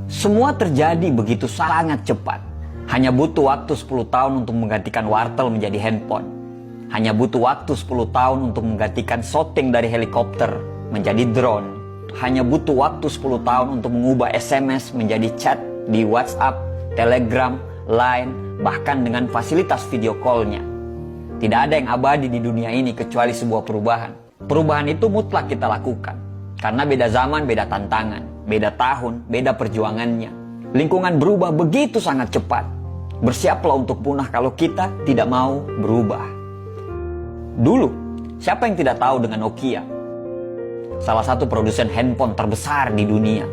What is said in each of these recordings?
Semua terjadi begitu sangat cepat. Hanya butuh waktu 10 tahun untuk menggantikan wartel menjadi handphone. Hanya butuh waktu 10 tahun untuk menggantikan shooting dari helikopter menjadi drone. Hanya butuh waktu 10 tahun untuk mengubah SMS menjadi chat di WhatsApp, Telegram, Line, bahkan dengan fasilitas video call-nya. Tidak ada yang abadi di dunia ini kecuali sebuah perubahan. Perubahan itu mutlak kita lakukan. Karena beda zaman, beda tantangan, beda tahun, beda perjuangannya. Lingkungan berubah begitu sangat cepat. Bersiaplah untuk punah kalau kita tidak mau berubah. Dulu, siapa yang tidak tahu dengan Nokia? Salah satu produsen handphone terbesar di dunia.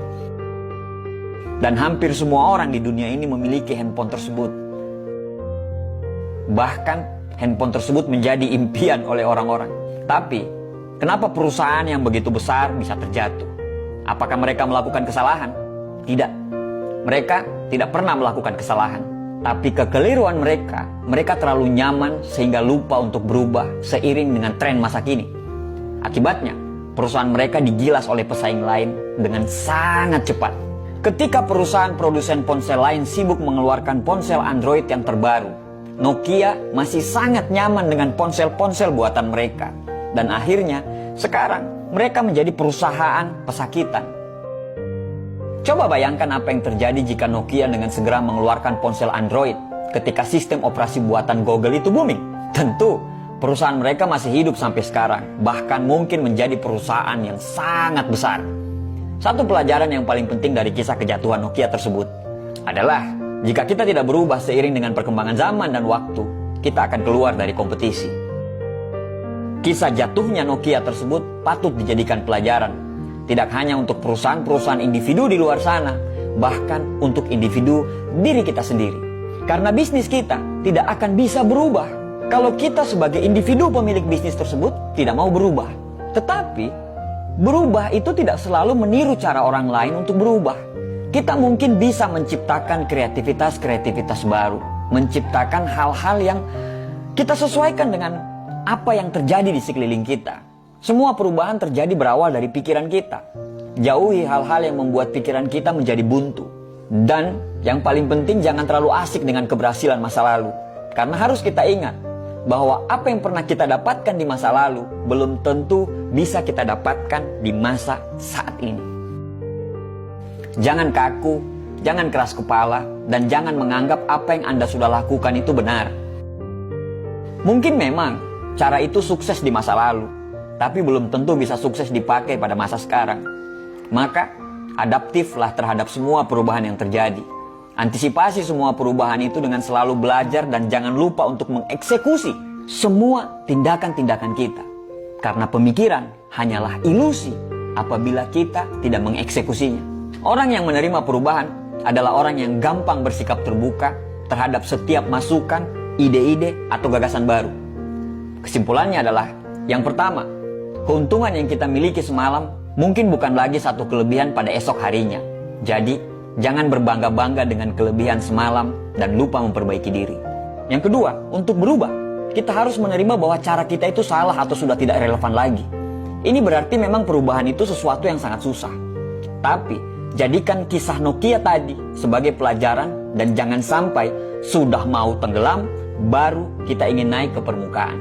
Dan hampir semua orang di dunia ini memiliki handphone tersebut. Bahkan, handphone tersebut menjadi impian oleh orang-orang. Tapi, kenapa perusahaan yang begitu besar bisa terjatuh? Apakah mereka melakukan kesalahan? Tidak. Mereka tidak pernah melakukan kesalahan. Tapi kekeliruan mereka terlalu nyaman sehingga lupa untuk berubah seiring dengan tren masa kini. Akibatnya, perusahaan mereka digilas oleh pesaing lain dengan sangat cepat. Ketika perusahaan produsen ponsel lain sibuk mengeluarkan ponsel Android yang terbaru, Nokia masih sangat nyaman dengan ponsel-ponsel buatan mereka. Dan akhirnya, sekarang mereka menjadi perusahaan pesakitan. Coba bayangkan apa yang terjadi jika Nokia dengan segera mengeluarkan ponsel Android ketika sistem operasi buatan Google itu booming. Tentu, perusahaan mereka masih hidup sampai sekarang, bahkan mungkin menjadi perusahaan yang sangat besar. Satu pelajaran yang paling penting dari kisah kejatuhan Nokia tersebut adalah jika kita tidak berubah seiring dengan perkembangan zaman dan waktu, kita akan keluar dari kompetisi. Kisah jatuhnya Nokia tersebut patut dijadikan pelajaran. Tidak hanya untuk perusahaan-perusahaan individu di luar sana, bahkan untuk individu diri kita sendiri. Karena bisnis kita tidak akan bisa berubah kalau kita sebagai individu pemilik bisnis tersebut tidak mau berubah. Tetapi, berubah itu tidak selalu meniru cara orang lain untuk berubah. Kita mungkin bisa menciptakan kreativitas baru, menciptakan hal-hal yang kita sesuaikan dengan apa yang terjadi di sekeliling kita. Semua perubahan terjadi berawal dari pikiran kita. Jauhi hal-hal yang membuat pikiran kita menjadi buntu. Dan yang paling penting, jangan terlalu asik dengan keberhasilan masa lalu. Karena harus kita ingat bahwa apa yang pernah kita dapatkan di masa lalu belum tentu bisa kita dapatkan di masa saat ini. Jangan kaku, jangan keras kepala, dan jangan menganggap apa yang Anda sudah lakukan itu benar. Mungkin memang cara itu sukses di masa lalu, tapi belum tentu bisa sukses dipakai pada masa sekarang. Maka, adaptiflah terhadap semua perubahan yang terjadi. Antisipasi semua perubahan itu dengan selalu belajar dan jangan lupa untuk mengeksekusi semua tindakan-tindakan kita. Karena pemikiran hanyalah ilusi apabila kita tidak mengeksekusinya. Orang yang menerima perubahan adalah orang yang gampang bersikap terbuka terhadap setiap masukan, ide-ide, atau gagasan baru. Kesimpulannya adalah, yang pertama, keuntungan yang kita miliki semalam mungkin bukan lagi satu kelebihan pada esok harinya. Jadi, jangan berbangga-bangga dengan kelebihan semalam dan lupa memperbaiki diri. Yang kedua, untuk berubah, kita harus menerima bahwa cara kita itu salah atau sudah tidak relevan lagi. Ini berarti memang perubahan itu sesuatu yang sangat susah. Tapi, jadikan kisah Nokia tadi sebagai pelajaran dan jangan sampai sudah mau tenggelam, baru kita ingin naik ke permukaan.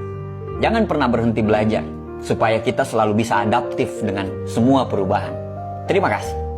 Jangan pernah berhenti belajar, supaya kita selalu bisa adaptif dengan semua perubahan. Terima kasih.